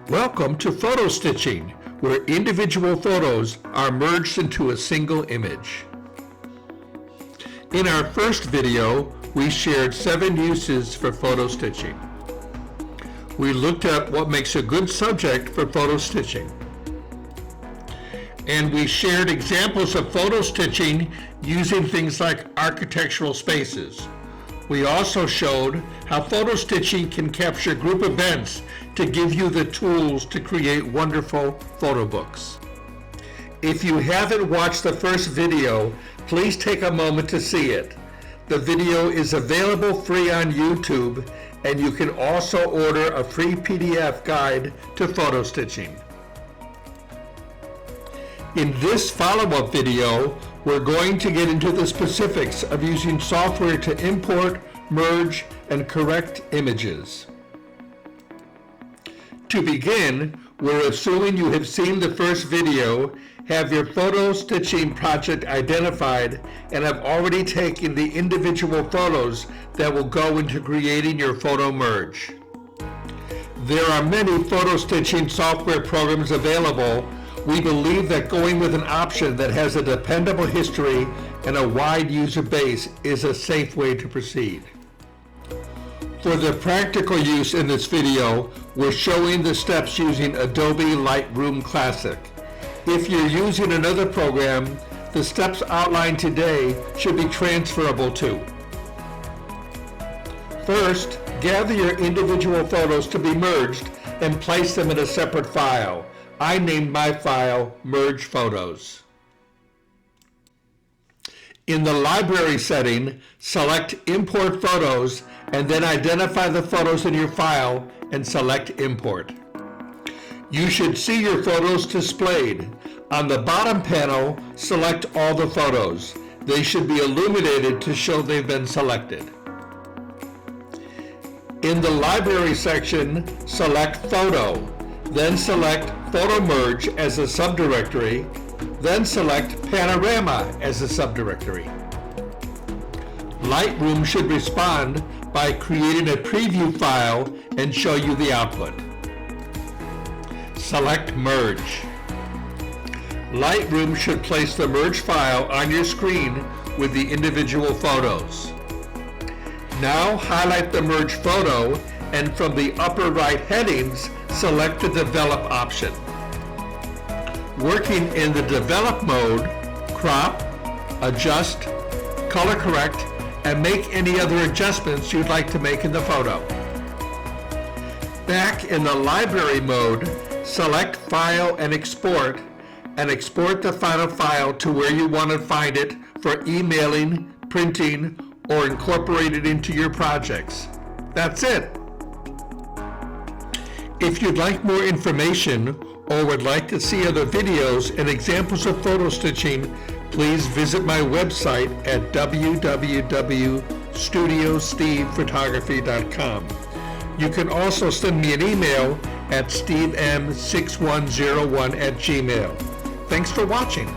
Welcome to photo stitching, where individual photos are merged into a single image. In our first video, we shared 7 uses for photo stitching. We looked at what makes a good subject for photo stitching. And we shared examples of photo stitching using things like architectural spaces. We also showed how photo stitching can capture group events to give you the tools to create wonderful photo books. If you haven't watched the first video, please take a moment to see it. The video is available free on YouTube, and you can also order a free PDF guide to photo stitching. In this follow-up video, we're going to get into the specifics of using software to import, merge, and correct images. To begin, we're assuming you have seen the first video, have your photo stitching project identified, and have already taken the individual photos that will go into creating your photo merge. There are many photo stitching software programs available. We believe that going with an option that has a dependable history and a wide user base is a safe way to proceed. For the practical use in this video, we're showing the steps using Adobe Lightroom Classic. If you're using another program, the steps outlined today should be transferable too. First, gather your individual photos to be merged and place them in a separate file. I named my file Merge Photos. In the library setting, select Import Photos and then identify the photos in your file and select Import. You should see your photos displayed. On the bottom panel, select all the photos. They should be illuminated to show they've been selected. In the library section, select Photo, then select Photo Merge as a subdirectory, then select Panorama as a subdirectory. Lightroom should respond by creating a preview file and show you the output. Select Merge. Lightroom should place the merge file on your screen with the individual photos. Now highlight the merge photo, and from the upper right headings, select the Develop option. Working in the Develop mode, crop, adjust, color correct, and make any other adjustments you'd like to make in the photo. Back in the Library mode, select File and export the final file to where you want to find it for emailing, printing, or incorporate it into your projects. That's it. If you'd like more information or would like to see other videos and examples of photo stitching, please visit my website at www.studiostevephotography.com. You can also send me an email at stevem6101@gmail.com. Thanks for watching.